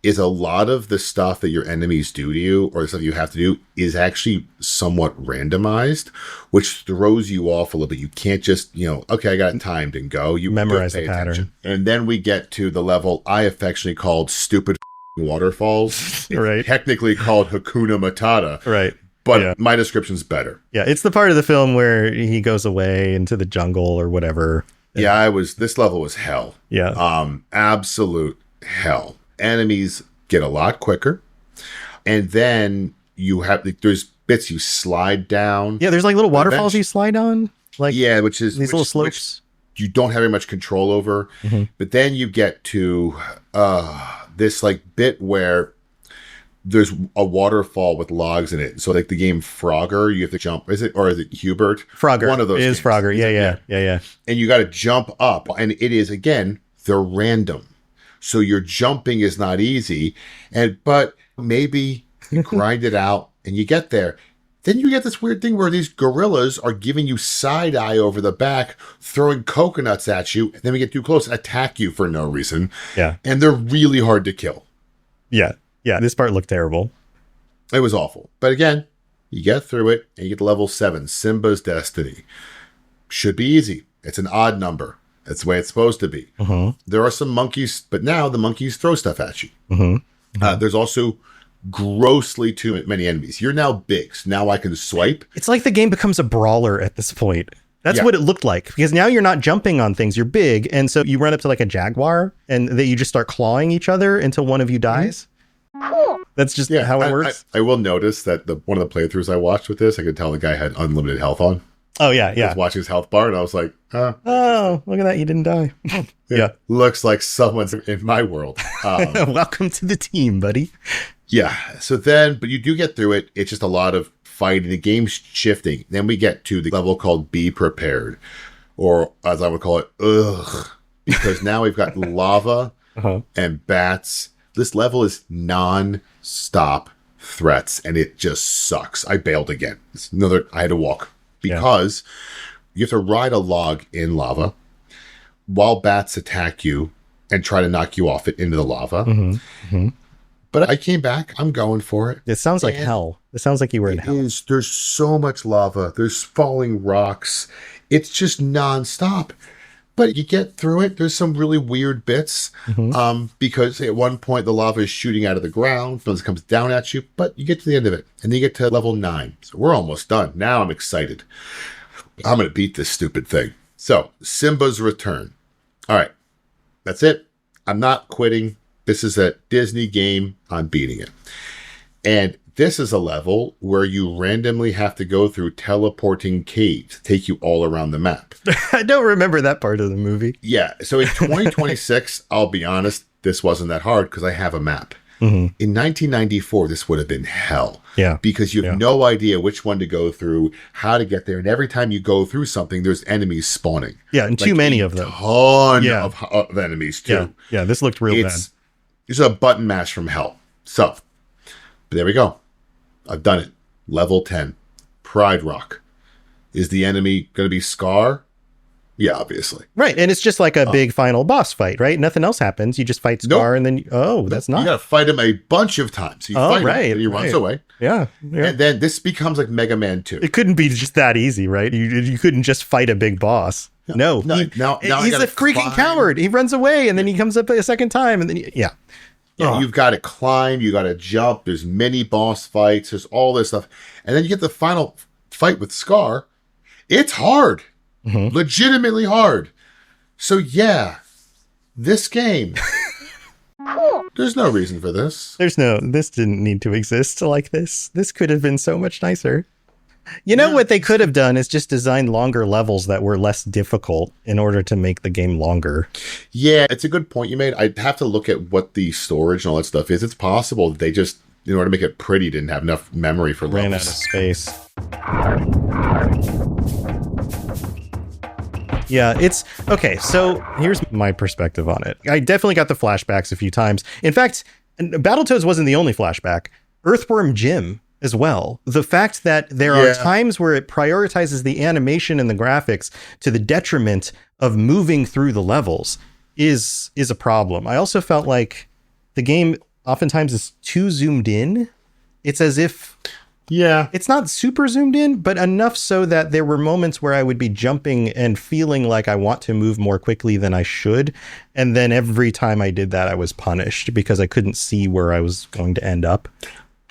S2: is a lot of the stuff that your enemies do to you, or the stuff you have to do, is actually somewhat randomized, which throws you off a little bit. You can't just, okay, I got it timed and go. You
S4: memorize the pattern.
S2: Attention. And then we get to the level I affectionately called Stupid Waterfalls.
S4: Right.
S2: It's technically called Hakuna Matata.
S4: Right.
S2: But my description's better.
S4: Yeah, it's the part of the film where he goes away into the jungle or whatever.
S2: Yeah, this level was hell.
S4: Yeah.
S2: Absolute hell. Enemies get a lot quicker, and then there's bits you slide down.
S4: Yeah, there's like little waterfalls you slide on.
S2: Which is
S4: these little slopes
S2: you don't have very much control over. But then you get to this bit where there's a waterfall with logs in it. So the game Frogger, you have to jump. Is it Hubert?
S4: Frogger.
S2: One of those.
S4: It is Frogger. Yeah.
S2: And you got to jump up, and it is, again, they're random. So your jumping is not easy, but maybe you grind it out and you get there. Then you get this weird thing where these gorillas are giving you side eye over the back, throwing coconuts at you, and then we get too close, attack you for no reason.
S4: Yeah.
S2: And they're really hard to kill.
S4: Yeah. Yeah. This part looked terrible.
S2: It was awful. But again, you get through it and you get to level 7, Simba's Destiny. Should be easy. It's an odd number. That's the way it's supposed to be. There are some monkeys, but now the monkeys throw stuff at you. There's also grossly too many enemies. You're now big, so now I can swipe.
S4: It's like the game becomes a brawler at this point. That's what it looked like, because now you're not jumping on things, you're big, and so you run up to like a jaguar and you just start clawing each other until one of you dies. Cool. That's just how it works.
S2: I will notice that one of the playthroughs I watched with this, I could tell the guy had unlimited health on.
S4: Oh yeah, yeah.
S2: I was watching his health bar and I was like,
S4: oh, look at that, you didn't die. Yeah.
S2: Looks like someone's in my world.
S4: Welcome to the team, buddy.
S2: Yeah. So then, but you do get through it. It's just a lot of fighting. The game's shifting. Then we get to the level called Be Prepared, or as I would call it, Ugh. Because now we've got lava and bats. This level is non-stop threats, and it just sucks. I bailed again. I had to walk. Because you have to ride a log in lava while bats attack you and try to knock you off it into the lava. But I came back. I'm going for it.
S4: It sounds like hell. It sounds like you were in hell.
S2: There's so much lava. There's falling rocks. It's just nonstop. But you get through it. There's some really weird bits because at one point the lava is shooting out of the ground. It comes down at you, but you get to the end of it. And then you get to level 9. So we're almost done. Now I'm excited. I'm going to beat this stupid thing. So Simba's Return. All right. That's it. I'm not quitting. This is a Disney game. I'm beating it. And this is a level where you randomly have to go through teleporting caves, take you all around the map.
S4: I don't remember that part of the movie.
S2: Yeah. So in 2026, I'll be honest, this wasn't that hard because I have a map. In 1994, this would have been hell.
S4: Yeah.
S2: Because you have no idea which one to go through, how to get there. And every time you go through something, there's enemies spawning.
S4: Yeah. And too many of them.
S2: Ton of enemies, too.
S4: Yeah. This looked real bad.
S2: It's a button mash from hell. So there we go. I've done it. Level 10. Pride Rock. Is the enemy going to be Scar? Yeah, obviously.
S4: Right. And it's just like a big final boss fight, right? Nothing else happens. You just fight Scar and then, that's not.
S2: You got to fight him a bunch of times. You fight him and he runs away.
S4: Yeah.
S2: And then this becomes like Mega Man 2.
S4: It couldn't be just that easy, right? You couldn't just fight a big boss. No.
S2: Now
S4: he's a freaking coward. He runs away and then he comes up a second time and then,
S2: you've got to climb, you got to jump, there's many boss fights, there's all this stuff. And then you get the final fight with Scar. It's hard. Legitimately hard. So yeah, this game. There's no reason for this.
S4: This didn't need to exist like this. This could have been so much nicer. You know what they could have done is just design longer levels that were less difficult in order to make the game longer.
S2: Yeah, it's a good point you made. I'd have to look at what the storage and all that stuff is. It's possible that they just, in order to make it pretty, didn't have enough memory for levels.
S4: Ran out of space. Yeah, it's okay. So here's my perspective on it. I definitely got the flashbacks a few times. In fact, Battletoads wasn't the only flashback. Earthworm Jim as well. The fact that there are times where it prioritizes the animation and the graphics to the detriment of moving through the levels is a problem. I also felt like the game oftentimes is too zoomed in. It's as if it's not super zoomed in, but enough so that there were moments where I would be jumping and feeling like I want to move more quickly than I should. And then every time I did that, I was punished because I couldn't see where I was going to end up.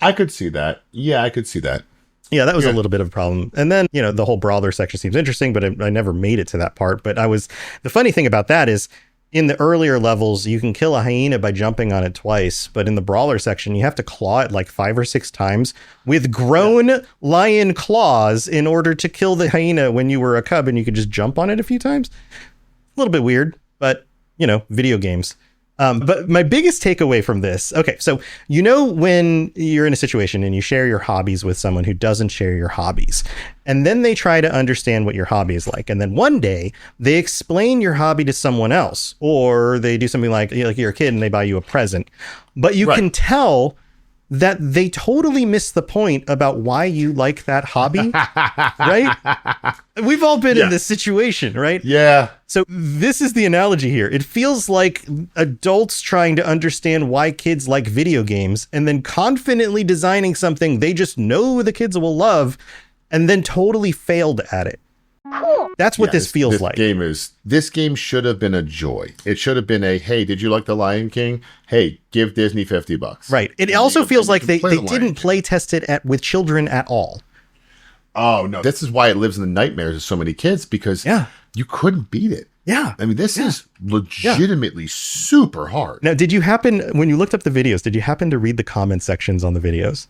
S2: I could see that. Yeah, I could see that.
S4: Yeah, that was a little bit of a problem. And then, the whole brawler section seems interesting, but I never made it to that part. But the funny thing about that is in the earlier levels, you can kill a hyena by jumping on it twice. But in the brawler section, you have to claw it like 5 or 6 times with grown lion claws in order to kill the hyena when you were a cub and you could just jump on it a few times. A little bit weird, but, video games. But my biggest takeaway from this, so when you're in a situation and you share your hobbies with someone who doesn't share your hobbies, and then they try to understand what your hobby is like, and then one day they explain your hobby to someone else, or they do something like you're a kid and they buy you a present, but you can tell that they totally miss the point about why you like that hobby, right? We've all been in this situation, right?
S2: Yeah.
S4: So this is the analogy here. It feels like adults trying to understand why kids like video games and then confidently designing something they just know the kids will love and then totally failed at it. That's what this feels like.
S2: This game should have been a joy. It should have been a, hey, did you like The Lion King? Hey, give Disney $50.
S4: Right. It also feels like they didn't play test it with children at all.
S2: Oh, no. This is why it lives in the nightmares of so many kids, because you couldn't beat it.
S4: Yeah.
S2: I mean, this is legitimately super hard.
S4: Now, did you happen, when you looked up the videos, did you happen to read the comment sections on the videos?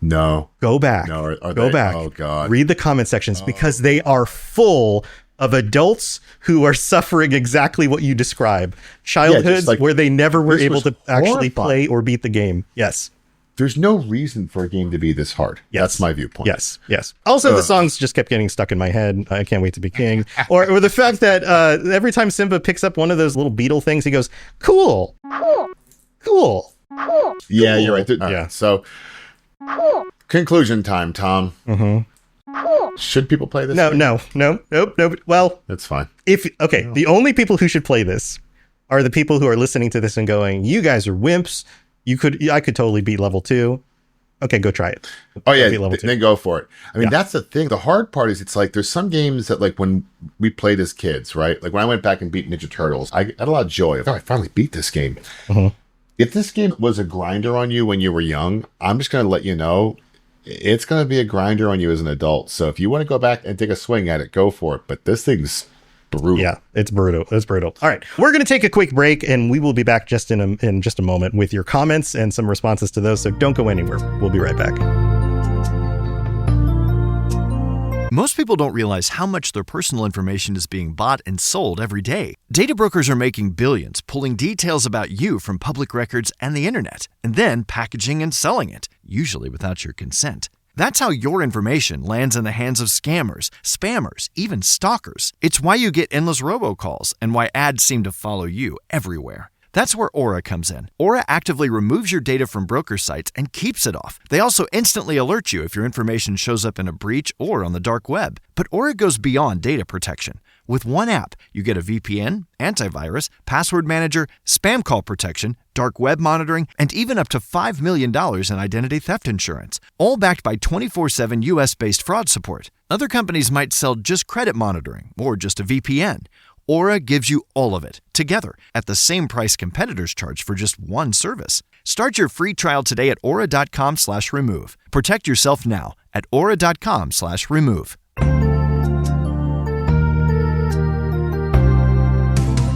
S2: No.
S4: Go back.
S2: No,
S4: Go back.
S2: Oh, God.
S4: Read the comment sections because they are full of adults who are suffering exactly what you describe. Childhoods where they never were able to actually play or beat the game. Yes.
S2: There's no reason for a game to be this hard.
S4: Yes.
S2: That's my viewpoint.
S4: Yes. Also, the songs just kept getting stuck in my head. I Can't Wait to Be King. or the fact that every time Simba picks up one of those little beetle things, he goes, cool.
S2: Yeah, you're right. Yeah. So, conclusion time, Tom. Should people play this?
S4: Nope. Well,
S2: that's fine.
S4: The only people who should play this are the people who are listening to this and going, you guys are wimps. I could totally beat level 2. Okay, go try it.
S2: Oh yeah, then go for it. I mean, that's the thing. The hard part is it's like there's some games that like when we played as kids, right? Like when I went back and beat Ninja Turtles, I had a lot of joy. I finally beat this game. If this game was a grinder on you when you were young, I'm just going to let you know it's going to be a grinder on you as an adult. So if you want to go back and take a swing at it, go for it. But this thing's brutal. Yeah, it's brutal. All right, we're going to take a quick break, and we will be back just in just a moment with your comments and some responses to those. So don't go anywhere. We'll be right back.
S1: Most people don't realize how much their personal information is being bought and sold every day. Data brokers are making billions, pulling details about you from public records and the internet, and then packaging and selling it, usually without your consent. That's how your information lands in the hands of scammers, spammers, even stalkers. It's why you get endless robocalls and why ads seem to follow you everywhere. That's where Aura comes in. Aura actively removes your data from broker sites and keeps it off. They also instantly alert you if your information shows up in a breach or on the dark web. But Aura goes beyond data protection. With one app, you get a VPN, antivirus, password manager, spam call protection, dark web monitoring, and even up to $5 million in identity theft insurance, all backed by 24/7 US-based fraud support. Other companies might sell just credit monitoring or just a VPN. Aura gives you all of it, together, at the same price competitors charge for just one service. Start your free trial today at aura.com/remove. Protect yourself now at aura.com/remove.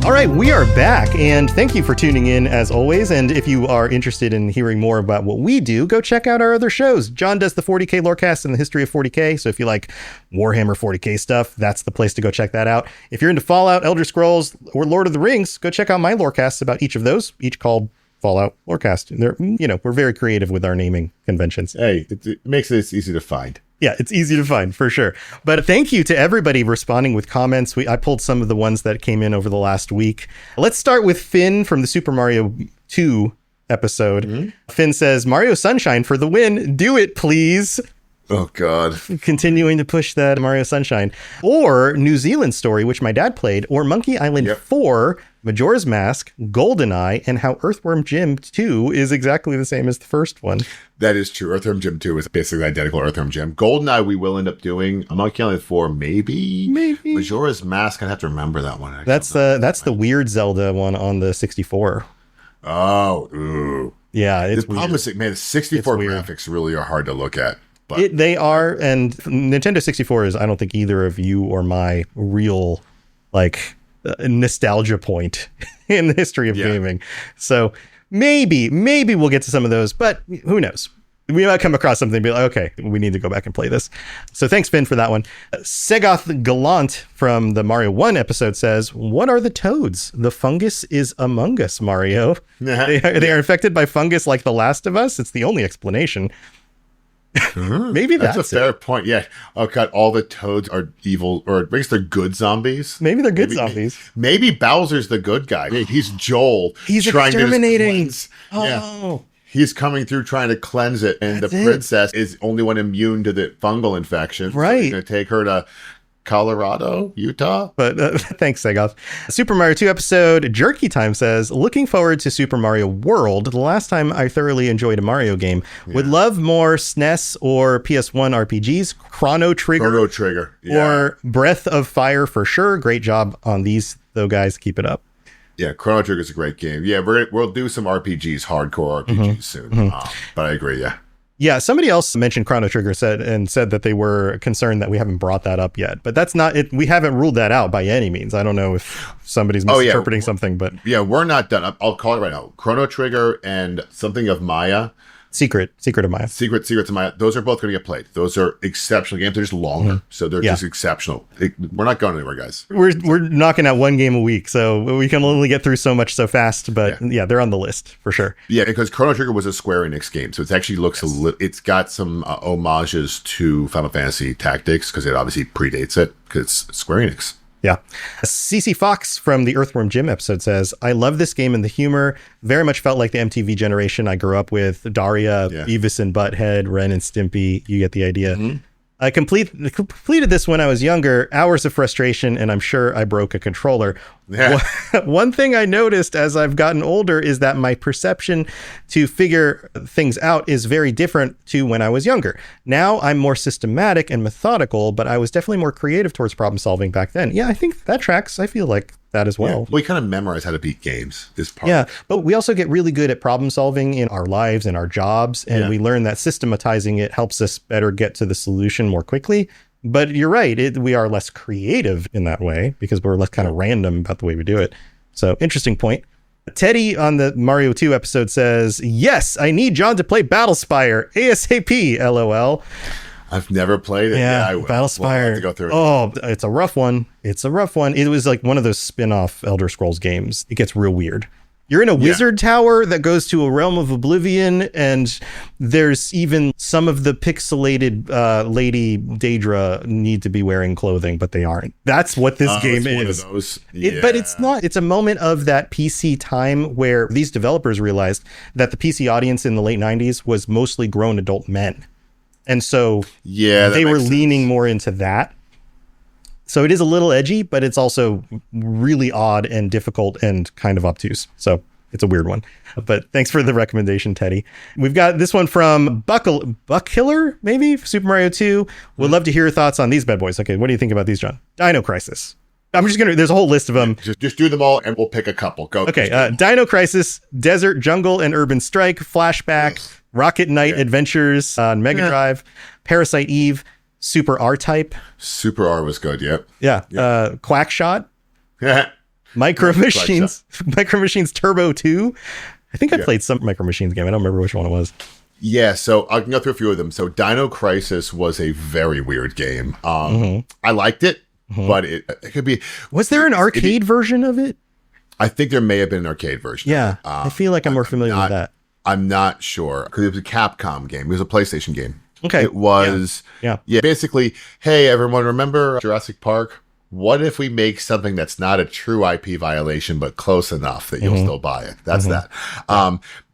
S4: All right, we are back, and thank you for tuning in as always. And if you are interested in hearing more about what we do, go check out our other shows. John does the 40K Lorecast and the history of 40K. So if you like Warhammer 40K stuff, that's the place to go check that out. If you're into Fallout, Elder Scrolls, or Lord of the Rings, go check out my Lorecasts about each of those, each called Fallout Lorecast. They're, we're very creative with our naming conventions.
S2: Hey, it makes it easy to find.
S4: Yeah, it's easy to find for sure. But thank you to everybody responding with comments. I pulled some of the ones that came in over the last week. Let's start with Finn from the Super Mario 2 episode. Finn says, Mario Sunshine for the win. Do it, please.
S2: Oh, God.
S4: Continuing to push that Mario Sunshine. Or New Zealand Story, which my dad played. Or Monkey Island 4, Majora's Mask, GoldenEye, and how Earthworm Jim 2 is exactly the same as the first one.
S2: That is true. Earthworm Jim 2 is basically identical to Earthworm Jim. GoldenEye we will end up doing. Monkey Island 4, maybe. Majora's Mask, I'd have to remember that one.
S4: That's the weird Zelda one on the 64.
S2: Oh, ooh.
S4: Yeah, it's
S2: the problem is, man, the 64 graphics really are hard to look at.
S4: They are, and Nintendo 64 is, I don't think, either of you or my real, nostalgia point in the history of gaming. So maybe we'll get to some of those, but who knows? We might come across something and be like, okay, we need to go back and play this. So thanks, Finn, for that one. Segoth Gallant from the Mario 1 episode says, what are the toads? The fungus is among us, Mario. They are infected by fungus like The Last of Us. It's the only explanation. Maybe that's
S2: a fair point. Yeah. Oh God, all the toads are evil, or I guess they're good zombies.
S4: Maybe they're good zombies.
S2: Maybe Bowser's the good guy. He's Joel.
S4: He's exterminating. Oh.
S2: he's coming through trying to cleanse it, and the princess is only one immune to the fungal infection.
S4: Right.
S2: So he's going to take her to Colorado, Utah.
S4: But thanks, Segoff. Super Mario 2 episode Jerky Time says, looking forward to Super Mario World. The last time I thoroughly enjoyed a Mario game. Would love more SNES or PS1 RPGs. Chrono Trigger.
S2: Yeah.
S4: Or Breath of Fire for sure. Great job on these, though, guys. Keep it up.
S2: Yeah, Chrono Trigger is a great game. Yeah, we'll do some RPGs, hardcore RPGs soon. But I agree, yeah.
S4: Yeah, somebody else mentioned Chrono Trigger said that they were concerned that we haven't brought that up yet. But that's not it. We haven't ruled that out by any means. I don't know if somebody's misinterpreting something, but
S2: yeah, we're not done. I'll call it right now. Chrono Trigger and something of Maya.
S4: Secret of Maya.
S2: Secrets of Maya. Those are both going to get played. Those are exceptional games. They're just longer, so they're just exceptional. We're not going anywhere, guys.
S4: We're knocking out one game a week, so we can only get through so much so fast. But yeah, they're on the list for sure. Yeah,
S2: because Chrono Trigger was a Square Enix game, so it actually looks it's got some homages to Final Fantasy Tactics because it obviously predates it because it's Square Enix.
S4: Yeah. CC Fox from the Earthworm Jim episode says, I love this game and the humor. Very much felt like the MTV generation I grew up with. Daria, Beavis and Butthead, Ren and Stimpy. You get the idea. I completed this when I was younger. Hours of frustration, and I'm sure I broke a controller. Yeah. One thing I noticed as I've gotten older is that my perception to figure things out is very different to when I was younger. Now I'm more systematic and methodical, but I was definitely more creative towards problem solving back then. Yeah, I think that tracks. I feel like that as well.
S2: We kind of memorize how to beat games. This part.
S4: Yeah, but we also get really good at problem solving in our lives and our jobs, and we learn that systematizing it helps us better get to the solution more quickly. But you're right, we are less creative in that way because we're less kind of random about the way we do it. So interesting point. Teddy on the Mario 2 episode says, yes, I need John to play Battlespire ASAP, LOL.
S2: I've never played it.
S4: Yeah, Battlespire.
S2: To go through it.
S4: Oh, it's a rough one. It was like one of those spin-off Elder Scrolls games. It gets real weird. You're in a wizard tower that goes to a realm of oblivion, and there's even some of the pixelated Lady Daedra need to be wearing clothing, but they aren't. That's what this game is.
S2: One of those.
S4: But it's not. It's a moment of that PC time where these developers realized that the PC audience in the late 90s was mostly grown adult men. And so they were leaning more into that. So it is a little edgy, but it's also really odd and difficult and kind of obtuse. So it's a weird one. But thanks for the recommendation, Teddy. We've got this one from Buckhiller, maybe? Super Mario 2. Would love to hear your thoughts on these bad boys. Okay, what do you think about these, John? Dino Crisis. I'm just there's a whole list of them.
S2: Just do them all and we'll pick a couple. Go.
S4: Okay, Dino Crisis, Desert, Jungle, and Urban Strike, Flashback, Rocket Knight Adventures on Mega Drive, Parasite Eve, Super R-Type.
S2: Super R was good, yep.
S4: Yeah. Quackshot. Micro Machines. Micro Machines Turbo 2. I think I played some Micro Machines game. I don't remember which one it was.
S2: Yeah, so I can go through a few of them. So Dino Crisis was a very weird game. I liked it, but it could be...
S4: Was there an arcade version of it?
S2: I think there may have been an arcade version.
S4: Yeah, I feel like I'm more familiar with that.
S2: I'm not sure, because it was a Capcom game. It was a PlayStation game.
S4: Okay.
S2: It was, basically, hey, everyone, remember Jurassic Park? What if we make something that's not a true IP violation, but close enough that you'll still buy it? That's that.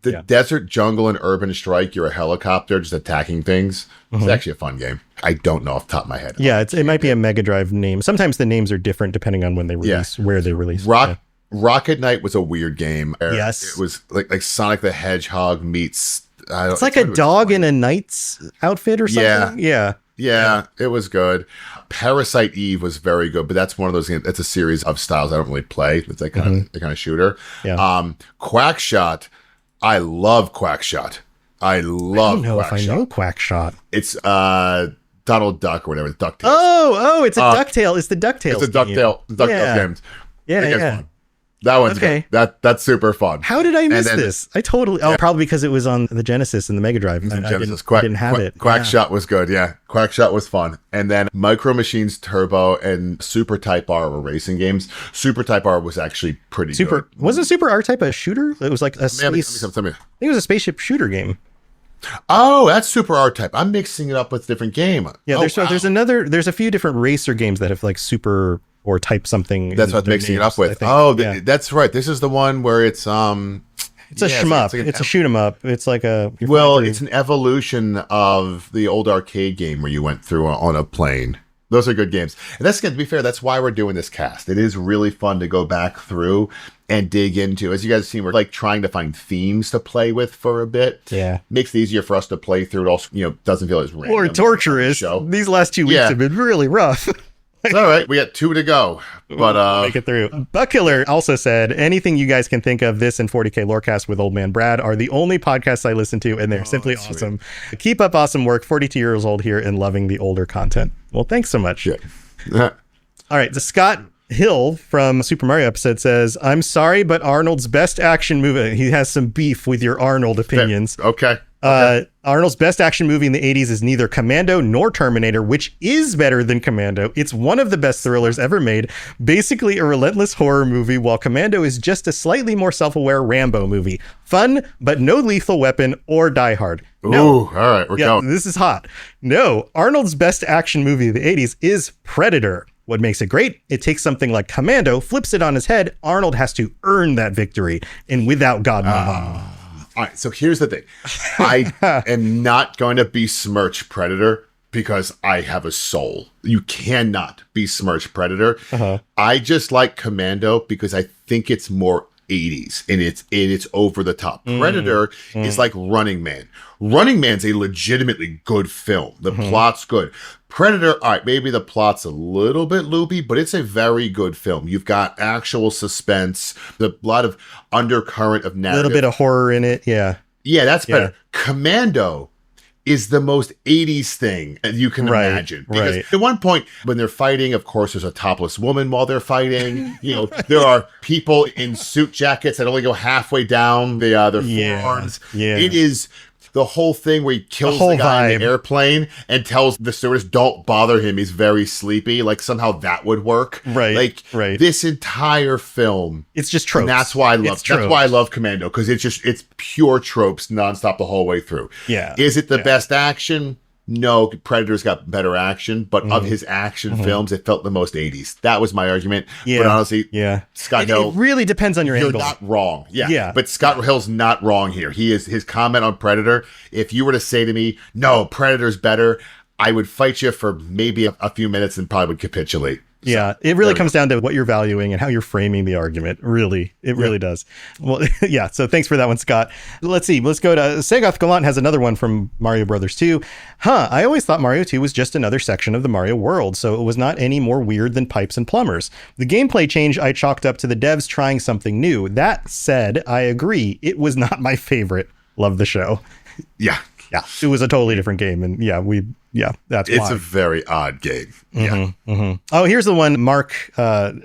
S2: The Desert, Jungle, and Urban Strike, you're a helicopter just attacking things. It's actually a fun game. I don't know off the top of my head.
S4: Yeah, it might be a Mega Drive name. Sometimes the names are different depending on when they release, where they release.
S2: Rocket Knight was a weird game.
S4: Yes.
S2: It was like Sonic the Hedgehog meets...
S4: It's like a dog in a knight's outfit or something.
S2: Yeah, it was good. Parasite Eve was very good, but that's one of those games. It's a series of styles I don't really play. It's that kind of shooter. Yeah. Quackshot. I love Quackshot. I don't know
S4: if I know Quackshot.
S2: It's Donald Duck or whatever. DuckTales.
S4: Oh, it's a DuckTale. It's the DuckTales.
S2: It's a DuckTales game.
S4: Yeah.
S2: Fun. That one's good. That's super fun.
S4: How did I miss this? I totally... probably because it was on the Genesis and the Mega Drive. I didn't have it.
S2: Quackshot was good, Quackshot was fun. And then Micro Machines Turbo and Super Type R were racing games. Super Type R was actually pretty good.
S4: Wasn't Super R-Type a shooter? It was like a space... I think it was a spaceship shooter game.
S2: Oh, that's Super R-Type. I'm mixing it up with a different game.
S4: Yeah, there's a few different racer games that have like Super... or type something.
S2: That's what I'm mixing it up with. That's right. This is the one where it's
S4: It's a shmup. It's a shoot 'em up. It's like a...
S2: It's an evolution of the old arcade game where you went through on a plane. Those are good games. And that's going to be fair. That's why we're doing this cast. It is really fun to go back through and dig into. As you guys have seen, we're like trying to find themes to play with for a bit.
S4: Yeah.
S2: Makes it easier for us to play through. It also, doesn't feel as random.
S4: Or torturous. These last 2 weeks have been really rough.
S2: It's all right. We got 2 to go, but
S4: make it through. Buckkiller also said, anything you guys can think of, this and 40K Lorecast with Old Man Brad are the only podcasts I listen to, and they're simply awesome. Sweet. Keep up awesome work. 42 years old here and loving the older content. Well, thanks so much.
S2: Yeah.
S4: All right. The Scott Hill from Super Mario episode says, I'm sorry, but Arnold's best action movie. He has some beef with your Arnold opinions.
S2: Okay.
S4: Arnold's best action movie in the 80s is neither Commando nor Terminator, which is better than Commando. It's one of the best thrillers ever made, basically a relentless horror movie, while Commando is just a slightly more self-aware Rambo movie. Fun, but no Lethal Weapon or Die Hard. No.
S2: Ooh, all right, we're going.
S4: This is hot. No, Arnold's best action movie of the 80s is Predator. What makes it great? It takes something like Commando, flips it on his head. Arnold has to earn that victory, and without God,
S2: all right, so here's the thing. I am not going to besmirch Predator because I have a soul. You cannot besmirch Predator. I just like Commando because I think it's more 80s and it's over the top. Predator is like Running Man. Running Man's a legitimately good film. The plot's good. Predator, all right, maybe the plot's a little bit loopy, but it's a very good film. You've got actual suspense, a lot of undercurrent of narrative.
S4: A little bit of horror in it, yeah.
S2: Yeah, that's better. Commando is the most 80s thing you can imagine. Because at one point, when they're fighting, of course, there's a topless woman while they're fighting. There are people in suit jackets that only go halfway down their forearms. Yeah. It is... the whole thing where he kills the guy in the airplane and tells the stewardess, don't bother him, he's very sleepy. Like, somehow that would work.
S4: Right.
S2: This entire film.
S4: It's just tropes.
S2: And that's why I love Commando, because it's pure tropes nonstop the whole way through.
S4: Yeah.
S2: Is it the best action? No, Predator's got better action, but of his action films, it felt the most 80s. That was my argument.
S4: Yeah.
S2: But honestly, Scott Hill...
S4: It really depends on your angle.
S2: You're not wrong. Yeah. But Scott Hill's not wrong here. His comment on Predator, if you were to say to me, no, Predator's better, I would fight you for maybe a few minutes and probably would capitulate.
S4: Yeah, it really comes down to what you're valuing and how you're framing the argument. Really, it really does. Well, yeah, so thanks for that one, Scott. Let's see. Let's go to Sagoth Gallant has another one from Mario Brothers 2. I always thought Mario 2 was just another section of the Mario world, so it was not any more weird than Pipes and Plumbers. The gameplay change I chalked up to the devs trying something new. That said, I agree. It was not my favorite. Love the show.
S2: Yeah.
S4: Yeah, it was a totally different game, and that's why.
S2: It's a very odd game.
S4: Oh, here's the one. Mark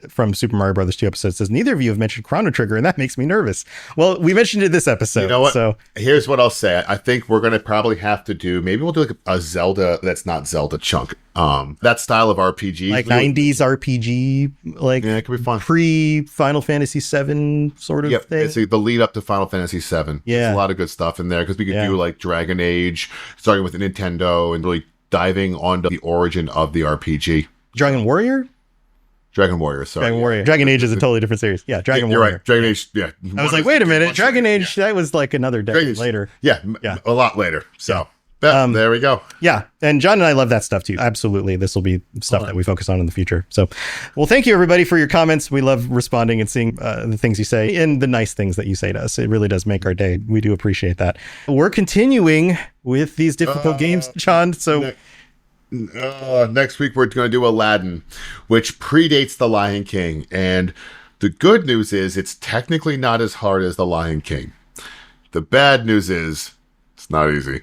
S4: from Super Mario Brothers 2 episode says, neither of you have mentioned Chrono Trigger, and that makes me nervous. Well, we mentioned it this episode.
S2: You know what?
S4: So
S2: here's what I'll say. I think we're going to probably have to do, maybe we'll do like a Zelda that's not Zelda chunk. That style of RPG.
S4: Like 90s RPG, like
S2: it could be fun.
S4: Pre-Final Fantasy VII sort of thing.
S2: It's the lead up to Final Fantasy VII.
S4: Yeah.
S2: There's a lot of good stuff in there because we could do like Dragon Age, starting with Nintendo and really diving onto the origin of the RPG.
S4: Dragon Warrior?
S2: Dragon Warrior, sorry.
S4: Dragon Warrior. Dragon Age is a totally different series. Yeah, Dragon Warrior.
S2: You're right. Dragon Age, yeah.
S4: I was like, wait a minute. Dragon Age, that was like another decade later.
S2: Yeah, a lot later. So, there we go.
S4: Yeah, and John and I love that stuff too. Absolutely. This will be stuff that we focus on in the future. So, well, thank you everybody for your comments. We love responding and seeing the things you say and the nice things that you say to us. It really does make our day. We do appreciate that. We're continuing with these difficult games, John. So...
S2: next week we're going to do Aladdin, which predates The Lion King, and the good news is it's technically not as hard as The Lion King. The bad news is it's not easy.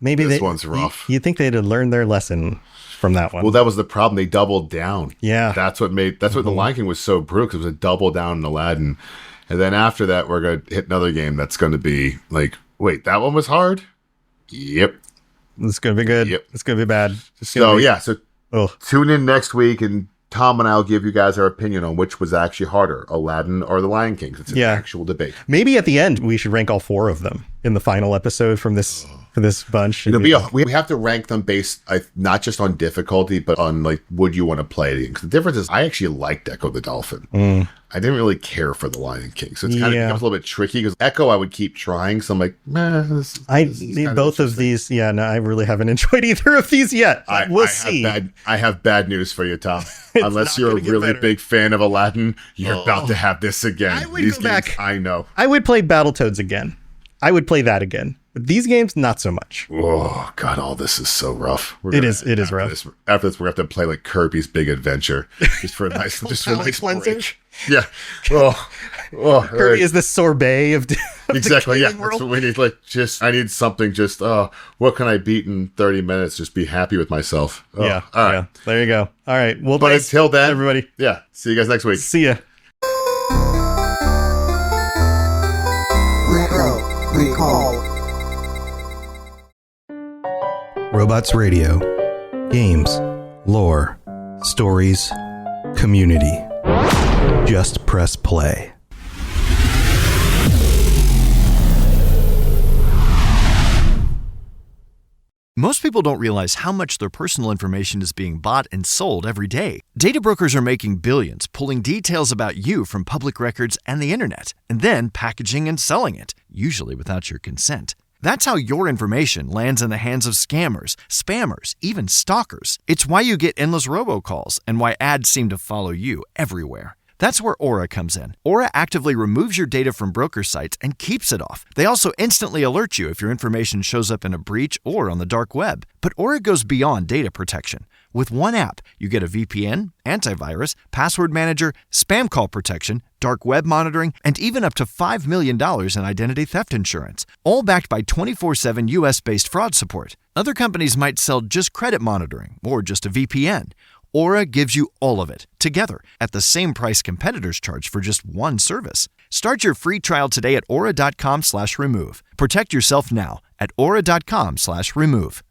S4: Maybe
S2: this one's rough.
S4: You think they'd have learned their lesson from that one?
S2: Well, that was the problem. They doubled down.
S4: Yeah,
S2: that's what The Lion King was so brutal, because it was a double down in Aladdin, and then after that we're going to hit another game that's going to be like, wait, that one was hard. Yep.
S4: It's going to be good. Yep. It's going to be bad.
S2: So tune in next week, and Tom and I will give you guys our opinion on which was actually harder, Aladdin or The Lion King. It's an actual debate.
S4: Maybe at the end we should rank all 4 of them in the final episode from this for this bunch.
S2: We have to rank them based not just on difficulty, but on like would you want to play it? Because the difference is I actually liked Echo the Dolphin. I didn't really care for The Lion King, so it's kind of becomes a little bit tricky. Because Echo, I would keep trying, so I'm like, this
S4: need both of these. Yeah, no, I really haven't enjoyed either of these yet. We'll see.
S2: I have bad news for you, Tom. Unless you're a really big fan of Aladdin, you're about to have this again.
S4: I would go back.
S2: I know.
S4: I would play Battletoads again. I would play that again. But these games, not so much.
S2: Oh God, all this is so rough.
S4: It is rough.
S2: After this, we're gonna have to play like Kirby's Big Adventure, just for a nice,
S4: cleanser.
S2: Break. Yeah.
S4: Kirby is the sorbet of
S2: exactly.
S4: The
S2: that's what we need. Like, I need something. What can I beat in 30 minutes? Just be happy with myself.
S4: All right. Yeah. There you go. All right. Well,
S2: but until then,
S4: everybody.
S2: Yeah. See you guys next week.
S4: See ya.
S3: Recall.
S5: Robots Radio. Games, lore, stories, community. Just press play.
S1: Most people don't realize how much their personal information is being bought and sold every day. Data brokers are making billions, pulling details about you from public records and the internet, and then packaging and selling it, usually without your consent. That's how your information lands in the hands of scammers, spammers, even stalkers. It's why you get endless robocalls and why ads seem to follow you everywhere. That's where Aura comes in. Aura actively removes your data from broker sites and keeps it off. They also instantly alert you if your information shows up in a breach or on the dark web. But Aura goes beyond data protection. With one app, you get a VPN, antivirus, password manager, spam call protection, dark web monitoring, and even up to $5 million in identity theft insurance, all backed by 24/7 US-based fraud support. Other companies might sell just credit monitoring or just a VPN. Aura gives you all of it, together, at the same price competitors charge for just one service. Start your free trial today at aura.com/remove. Protect yourself now at aura.com/remove.